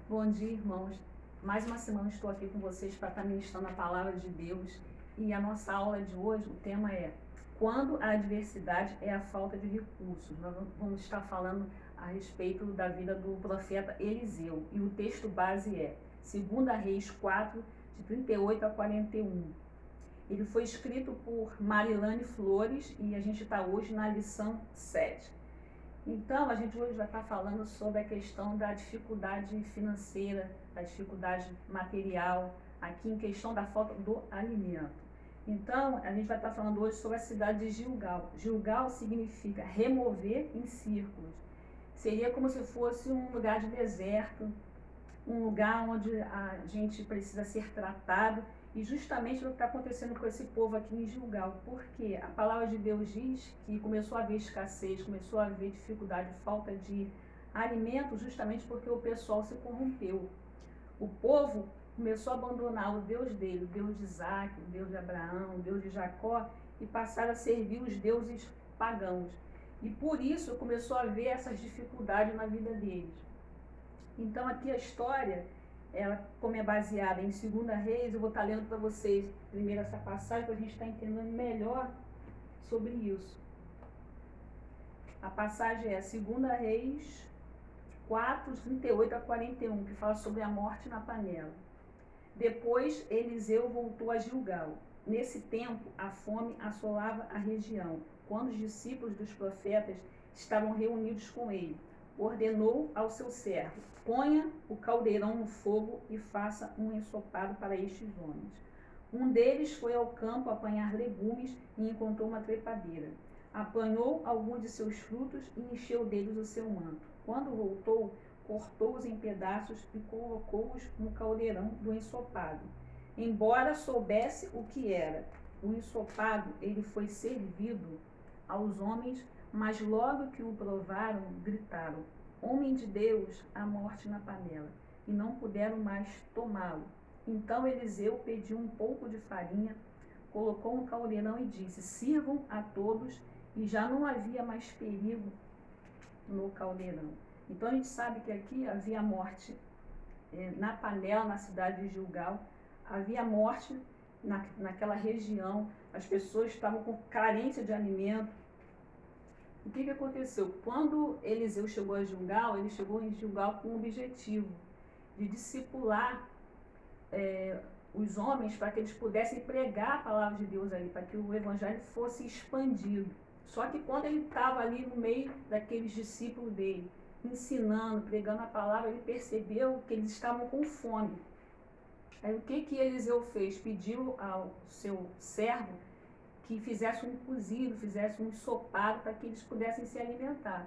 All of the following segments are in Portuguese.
Bom dia, irmãos. Mais uma semana estou aqui com vocês para estar ministrando a palavra de Deus. E a nossa aula de hoje, o tema é: quando a adversidade é a falta de recursos. Nós vamos estar falando a respeito da vida do profeta Eliseu. E o texto base é 2 Reis 4, de 38 a 41. Ele foi escrito por Marilane Flores e a gente está hoje na lição 7. Então, a gente hoje vai estar falando sobre a questão da dificuldade financeira, da dificuldade material, aqui em questão da falta do alimento. Então, a gente vai estar falando hoje sobre a cidade de Gilgal. Gilgal significa remover em círculos. Seria como se fosse um lugar de deserto, um lugar onde a gente precisa ser tratado. E justamente o que está acontecendo com esse povo aqui em Gilgal, porque a palavra de Deus diz que começou a haver escassez, começou a haver dificuldade, falta de alimento, justamente porque o pessoal se corrompeu. O povo começou a abandonar o Deus dele, o Deus de Isaac, o Deus de Abraão, o Deus de Jacó, e passaram a servir os deuses pagãos. E por isso começou a haver essas dificuldades na vida deles. Então aqui a história, ela, como é baseada em 2 Reis, eu vou estar lendo para vocês primeiro essa passagem para a gente estar entendendo melhor sobre isso. A passagem é 2 Reis 4, 38 a 41, que fala sobre a morte na panela. Depois Eliseu voltou a Gilgal. Nesse tempo, a fome assolava a região. Quando os discípulos dos profetas estavam reunidos com ele, ordenou ao seu servo: ponha o caldeirão no fogo e faça um ensopado para estes homens. Um deles foi ao campo apanhar legumes e encontrou uma trepadeira. Apanhou alguns de seus frutos e encheu deles o seu manto. Quando voltou, cortou-os em pedaços e colocou-os no caldeirão do ensopado. Embora soubesse o que era o ensopado, ele foi servido aos homens, mas logo que o provaram, gritaram: homem de Deus, a morte na panela, e não puderam mais tomá-lo. Então Eliseu pediu um pouco de farinha, colocou no caldeirão e disse: sirvam a todos, e já não havia mais perigo no caldeirão. Então a gente sabe que aqui havia morte na panela, na cidade de Gilgal, havia morte naquela região, as pessoas estavam com carência de alimento. O que aconteceu? Quando Eliseu chegou a Gilgal, ele chegou em Gilgal com o objetivo de discipular os homens para que eles pudessem pregar a palavra de Deus ali, para que o evangelho fosse expandido. Só que quando ele estava ali no meio daqueles discípulos dele, ensinando, pregando a palavra, ele percebeu que eles estavam com fome. Aí o que Eliseu fez? Pediu ao seu servo que fizesse um cozido, fizesse um ensopado para que eles pudessem se alimentar.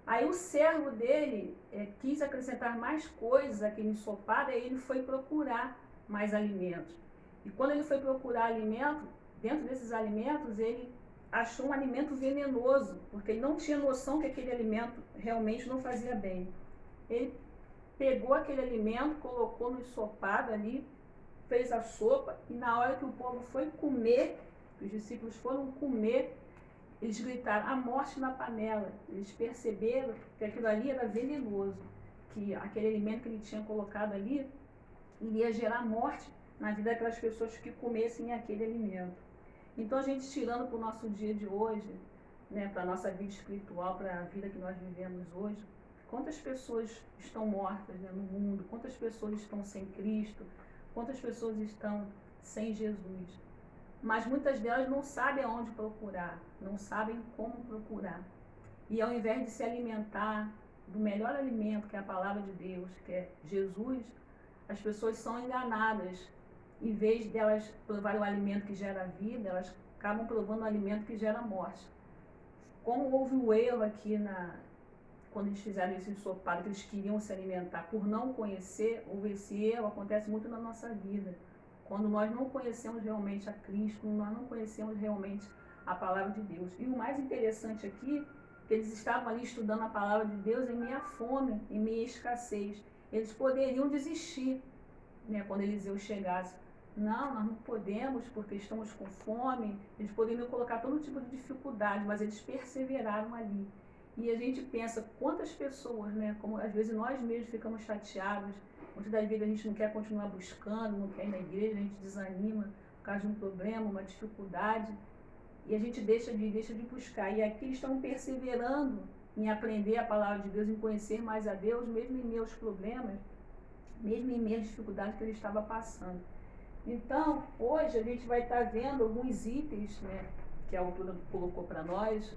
Aí o servo dele quis acrescentar mais coisas àquele ensopado, aí ele foi procurar mais alimentos. E quando ele foi procurar alimento, dentro desses alimentos, ele achou um alimento venenoso, porque ele não tinha noção que aquele alimento realmente não fazia bem. Ele pegou aquele alimento, colocou no ensopado ali, fez a sopa, e na hora que o povo foi comer, os discípulos foram comer, eles gritaram: a morte na panela. Eles perceberam que aquilo ali era venenoso, que aquele alimento que ele tinha colocado ali iria gerar morte na vida daquelas pessoas que comessem aquele alimento. Então a gente, tirando para o nosso dia de hoje, para a nossa vida espiritual, para a vida que nós vivemos hoje, quantas pessoas estão mortas no mundo, quantas pessoas estão sem Cristo, quantas pessoas estão sem Jesus. Mas muitas delas não sabem aonde procurar, não sabem como procurar. E ao invés de se alimentar do melhor alimento, que é a palavra de Deus, que é Jesus, as pessoas são enganadas. Em vez delas provarem o alimento que gera vida, elas acabam provando o alimento que gera morte. Como houve o erro aqui quando eles fizeram esse ensopado, que eles queriam se alimentar por não conhecer, houve esse erro, acontece muito na nossa vida. Quando nós não conhecemos realmente a Cristo, quando nós não conhecemos realmente a palavra de Deus. E o mais interessante aqui, que eles estavam ali estudando a palavra de Deus em meia fome, em meia escassez. Eles poderiam desistir, quando Eliseu chegasse. Não, nós não podemos porque estamos com fome. Eles poderiam colocar todo tipo de dificuldade, mas eles perseveraram ali. E a gente pensa quantas pessoas, né, como às vezes nós mesmos ficamos chateados, muitas das vezes a gente não quer continuar buscando, não quer ir na igreja, a gente desanima por causa de um problema, uma dificuldade, e a gente deixa de buscar. E aqui estão perseverando em aprender a palavra de Deus, em conhecer mais a Deus, mesmo em meus problemas, mesmo em minhas dificuldades que ele estava passando. Então, hoje a gente vai estar vendo alguns itens, né, que a autora colocou para nós,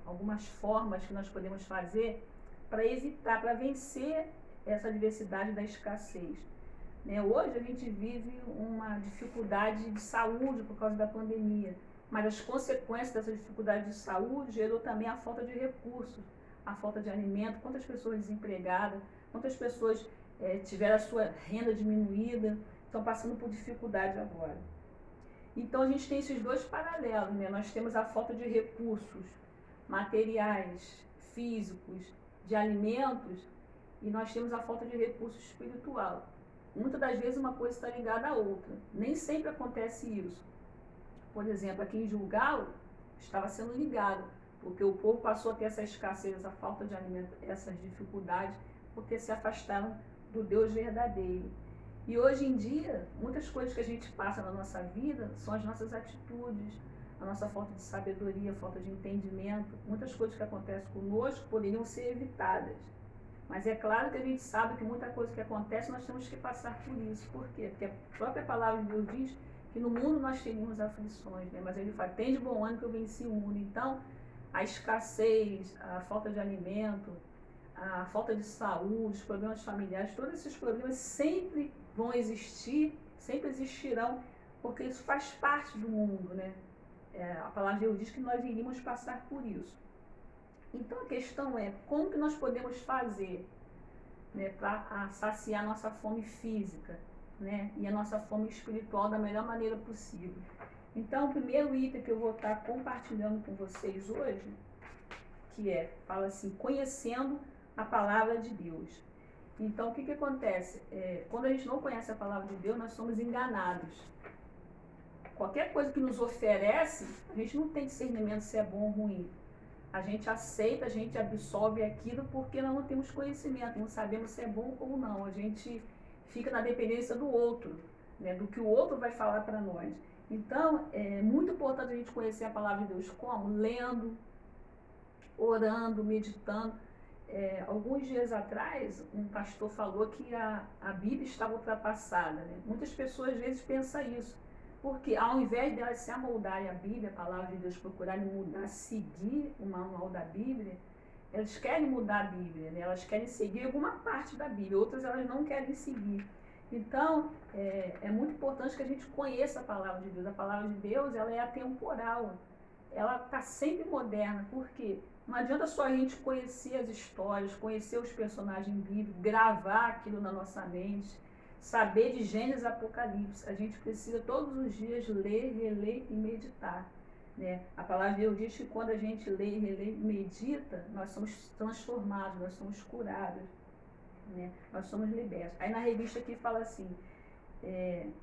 algumas formas que nós podemos fazer para evitar, para vencer essa adversidade da escassez. Né? Hoje a gente vive uma dificuldade de saúde por causa da pandemia, mas as consequências dessa dificuldade de saúde gerou também a falta de recursos, a falta de alimento, quantas pessoas desempregadas, quantas pessoas tiveram a sua renda diminuída, estão passando por dificuldade agora. Então a gente tem esses dois paralelos, né? Nós temos a falta de recursos materiais, físicos, de alimentos, e nós temos a falta de recurso espiritual. Muitas das vezes uma coisa está ligada à outra. Nem sempre acontece isso. Por exemplo, aqui em Gilgal estava sendo ligado, porque o povo passou a ter essa escassez, essa falta de alimento, essas dificuldades, porque se afastaram do Deus verdadeiro. E hoje em dia, muitas coisas que a gente passa na nossa vida são as nossas atitudes, a nossa falta de sabedoria, falta de entendimento. Muitas coisas que acontecem conosco poderiam ser evitadas. Mas é claro que a gente sabe que muita coisa que acontece nós temos que passar por isso. Por quê? Porque a própria palavra de Deus diz que no mundo nós teríamos aflições, né? Mas ele fala, tem de bom ânimo que eu venci o mundo. Então, a escassez, a falta de alimento, a falta de saúde, os problemas familiares, todos esses problemas sempre vão existir, sempre existirão, porque isso faz parte do mundo, né? A palavra de Deus diz que nós iríamos passar por isso. Então a questão é, como que nós podemos fazer, né, para saciar nossa fome física, né, e a nossa fome espiritual da melhor maneira possível? Então o primeiro item que eu vou estar compartilhando com vocês hoje, fala assim, conhecendo a palavra de Deus. Então, o que acontece? Quando a gente não conhece a palavra de Deus, nós somos enganados. Qualquer coisa que nos oferece, a gente não tem discernimento se é bom ou ruim. A gente aceita, a gente absorve aquilo porque nós não temos conhecimento, não sabemos se é bom ou não. A gente fica na dependência do outro, né, do que o outro vai falar para nós. Então, é muito importante a gente conhecer a palavra de Deus como? Lendo, orando, meditando. Alguns dias atrás, um pastor falou que a Bíblia estava ultrapassada, né? Muitas pessoas às vezes pensam isso, porque ao invés de elas se amoldarem à Bíblia, a palavra de Deus, procurarem mudar, seguir o manual da Bíblia, elas querem mudar a Bíblia, né? Elas querem seguir alguma parte da Bíblia, outras elas não querem seguir. Então, é muito importante que a gente conheça a palavra de Deus. A palavra de Deus, ela é atemporal, ela está sempre moderna, por quê? Não adianta só a gente conhecer as histórias, conhecer os personagens bíblicos, gravar aquilo na nossa mente, saber de Gênesis e Apocalipse. A gente precisa todos os dias ler, reler e meditar. Né? A palavra de Deus diz que quando a gente lê, relê e medita, nós somos transformados, nós somos curados, né? Nós somos libertos. Aí na revista aqui fala assim,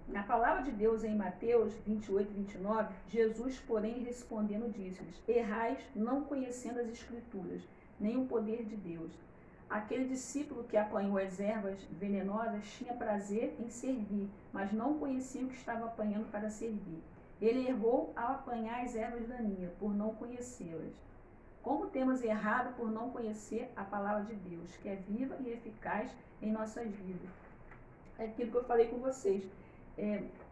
na palavra de Deus em Mateus 28, 29, Jesus, porém, respondendo, disse-lhes, errais não conhecendo as Escrituras, nem o poder de Deus. Aquele discípulo que apanhou as ervas venenosas tinha prazer em servir, mas não conhecia o que estava apanhando para servir. Ele errou ao apanhar as ervas daninhas, por não conhecê-las. Como temos errado por não conhecer a palavra de Deus, que é viva e eficaz em nossas vidas? É aquilo que eu falei com vocês.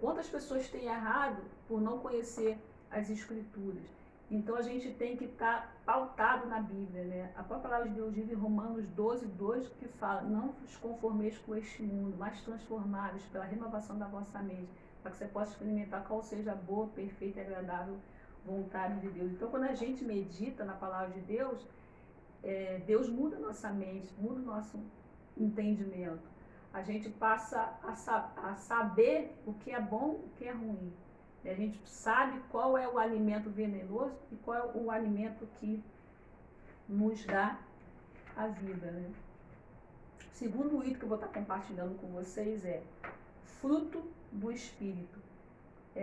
Quantas pessoas têm errado por não conhecer as Escrituras? Então a gente tem que estar pautado na Bíblia, né? A própria palavra de Deus diz em Romanos 12, 2, que fala, não vos conformeis com este mundo, mas transformados pela renovação da vossa mente, para que você possa experimentar qual seja a boa, perfeita e agradável vontade de Deus. Então quando a gente medita na palavra de Deus, Deus muda a nossa mente, muda o nosso entendimento. A gente passa a saber o que é bom e o que é ruim. A gente sabe qual é o alimento venenoso e qual é o alimento que nos dá a vida. Né? O segundo item que eu vou estar compartilhando com vocês é fruto do Espírito.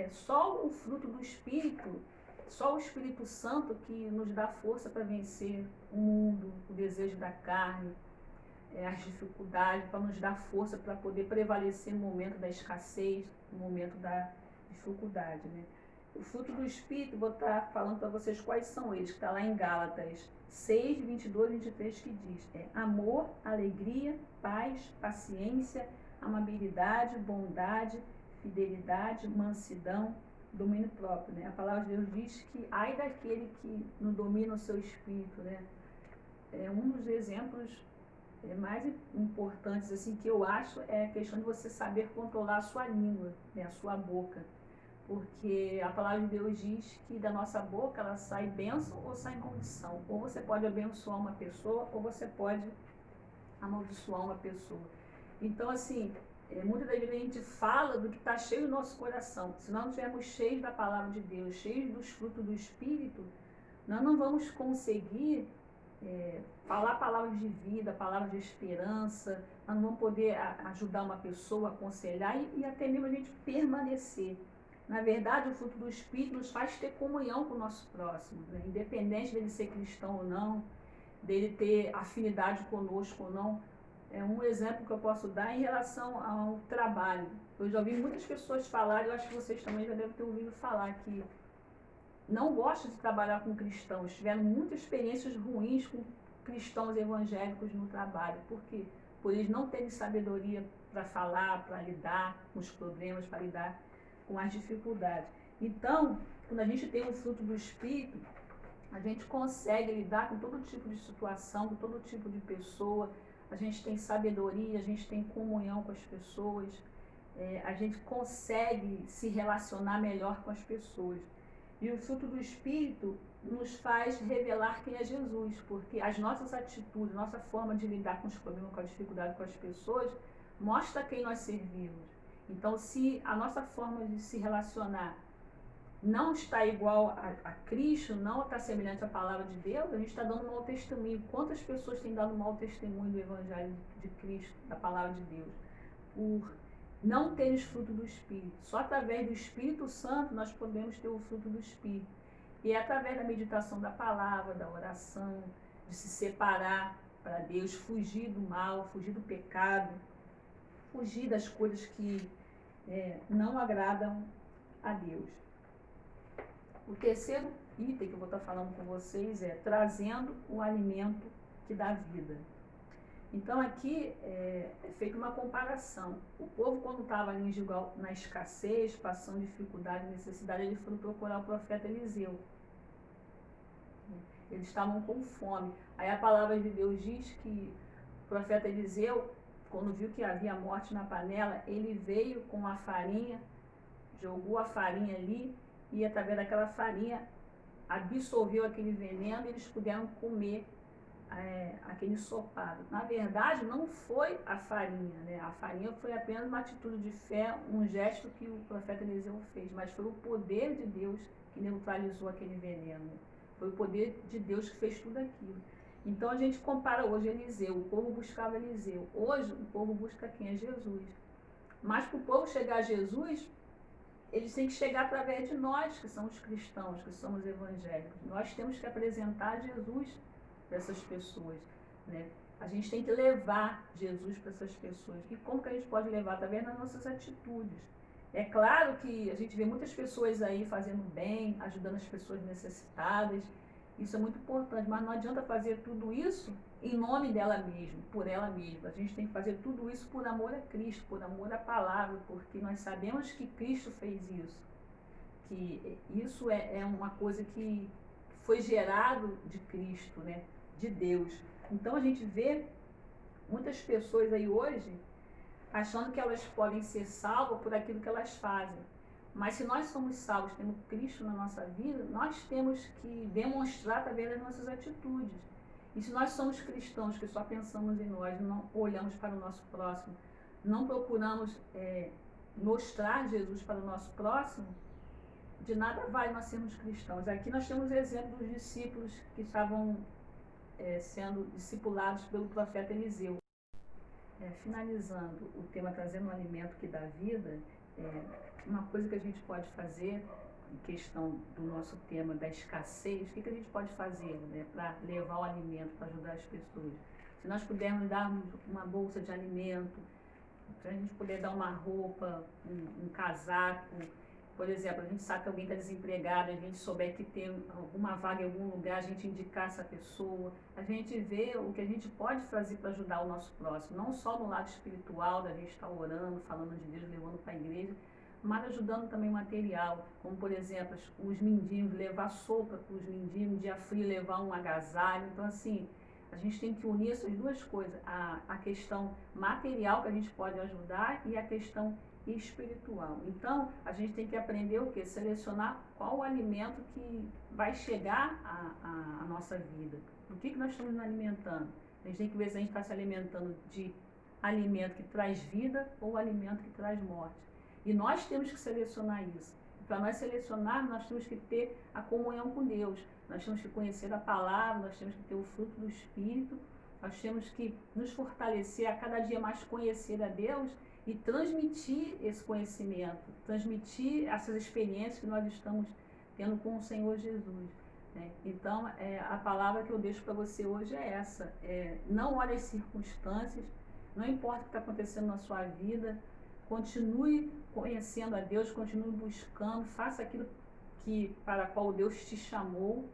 Só o fruto do Espírito só o Espírito Santo que nos dá força para vencer o mundo, o desejo da carne, as dificuldades, para nos dar força para poder prevalecer no momento da escassez, no momento da dificuldade, né? O fruto do Espírito, vou estar falando para vocês quais são eles, que está lá em Gálatas 6, 22 e 23, que diz: amor, alegria, paz, paciência, amabilidade, bondade, fidelidade, mansidão, domínio próprio, né? A palavra de Deus diz que ai daquele que não domina o seu espírito, né? É um dos exemplos mais importantes assim que eu acho é a questão de você saber controlar a sua língua, né? A sua boca. Porque a palavra de Deus diz que da nossa boca ela sai bênção ou sai maldição. Ou você pode abençoar uma pessoa, ou você pode amaldiçoar uma pessoa. Então, assim, muitas das vezes a gente fala do que está cheio no nosso coração. Se nós não estivermos cheios da palavra de Deus, cheios dos frutos do Espírito, nós não vamos conseguir falar palavras de vida, palavras de esperança, nós não vamos poder ajudar uma pessoa, aconselhar e até mesmo a gente permanecer. Na verdade, o fruto do Espírito nos faz ter comunhão com o nosso próximo, né? Independente dele ser cristão ou não, dele ter afinidade conosco ou não. É um exemplo que eu posso dar em relação ao trabalho. Eu já ouvi muitas pessoas falar, eu acho que vocês também já devem ter ouvido falar, que não gostam de trabalhar com cristãos, tiveram muitas experiências ruins com cristãos evangélicos no trabalho. Por quê? Por eles não terem sabedoria para falar, para lidar com os problemas, para lidar com as dificuldades. Então, quando a gente tem o fruto do Espírito, a gente consegue lidar com todo tipo de situação, com todo tipo de pessoa, a gente tem sabedoria, a gente tem comunhão com as pessoas, a gente consegue se relacionar melhor com as pessoas. E o fruto do Espírito nos faz revelar quem é Jesus, porque as nossas atitudes, nossa forma de lidar com os problemas, com a dificuldade com as pessoas, mostra quem nós servimos. Então, se a nossa forma de se relacionar não está igual a Cristo, não está semelhante à palavra de Deus, a gente está dando mau testemunho. Quantas pessoas têm dado mau testemunho do Evangelho de Cristo, da palavra de Deus? Por não terem fruto do Espírito. Só através do Espírito Santo nós podemos ter o fruto do Espírito. E é através da meditação da palavra, da oração, de se separar para Deus, fugir do mal, fugir do pecado, fugir das coisas que não agradam a Deus. O terceiro item que eu vou estar falando com vocês é trazendo o alimento que dá vida. Então aqui é feita uma comparação. O povo, quando estava ali em Gilgal, na escassez, passando dificuldade, necessidade, eles foram procurar o profeta Eliseu. Eles estavam com fome. Aí a palavra de Deus diz que o profeta Eliseu, quando viu que havia morte na panela, ele veio com a farinha, jogou a farinha ali e através daquela farinha absorveu aquele veneno e eles puderam comer aquele ensopado. Na verdade, não foi a farinha, né? A farinha foi apenas uma atitude de fé, um gesto que o profeta Eliseu fez, mas foi o poder de Deus que neutralizou aquele veneno. Foi o poder de Deus que fez tudo aquilo. Então a gente compara hoje Eliseu, o povo buscava Eliseu. Hoje o povo busca quem? É Jesus. Mas para o povo chegar a Jesus, eles têm que chegar através de nós, que somos cristãos, que somos evangélicos. Nós temos que apresentar Jesus para essas pessoas, né? A gente tem que levar Jesus para essas pessoas. E como que a gente pode levar? Através das nossas atitudes. É claro que a gente vê muitas pessoas aí fazendo bem, ajudando as pessoas necessitadas. Isso é muito importante, mas não adianta fazer tudo isso em nome dela mesma, por ela mesma. A gente tem que fazer tudo isso por amor a Cristo, por amor à palavra, porque nós sabemos que Cristo fez isso. Que isso é uma coisa que foi gerado de Cristo, né? De Deus. Então a gente vê muitas pessoas aí hoje achando que elas podem ser salvas por aquilo que elas fazem. Mas se nós somos salvos, temos Cristo na nossa vida, nós temos que demonstrar através das nossas atitudes. E se nós somos cristãos que só pensamos em nós, não olhamos para o nosso próximo, não procuramos mostrar Jesus para o nosso próximo, de nada vale nós sermos cristãos. Aqui nós temos exemplo dos discípulos que estavam sendo discipulados pelo profeta Eliseu. Finalizando o tema trazendo um alimento que dá vida, uma coisa que a gente pode fazer em questão do nosso tema da escassez, o que a gente pode fazer, né, para levar o alimento, para ajudar as pessoas? Se nós pudermos dar uma bolsa de alimento, se a gente puder dar uma roupa, um casaco, por exemplo, a gente sabe que alguém está desempregado, a gente souber que tem alguma vaga em algum lugar, a gente indicar essa pessoa, a gente vê o que a gente pode fazer para ajudar o nosso próximo, não só no lado espiritual, da gente estar orando, falando de Deus, levando para a igreja, mas ajudando também material, como por exemplo, os mendigos, levar sopa para os mendigos, dia frio levar um agasalho, então assim, a gente tem que unir essas duas coisas, a questão material que a gente pode ajudar e a questão espiritual. Então, a gente tem que aprender o quê? Selecionar qual o alimento que vai chegar à nossa vida. Do que nós estamos nos alimentando? A gente tem que ver se a gente está se alimentando de alimento que traz vida ou alimento que traz morte. E nós temos que selecionar isso. Para nós selecionar, nós temos que ter a comunhão com Deus. Nós temos que conhecer a palavra, nós temos que ter o fruto do Espírito, nós temos que nos fortalecer a cada dia mais conhecer a Deus e transmitir esse conhecimento, transmitir essas experiências que nós estamos tendo com o Senhor Jesus. Né? Então, a palavra que eu deixo para você hoje é essa. Não olhe as circunstâncias, não importa o que está acontecendo na sua vida, continue conhecendo a Deus, continue buscando, faça aquilo para qual Deus te chamou.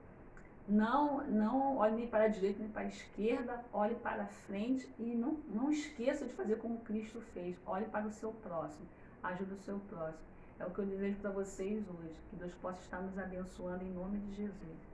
Não olhe nem para a direita nem para a esquerda, olhe para frente e não esqueça de fazer como Cristo fez. Olhe para o seu próximo, ajude o seu próximo. É o que eu desejo para vocês hoje, que Deus possa estar nos abençoando em nome de Jesus.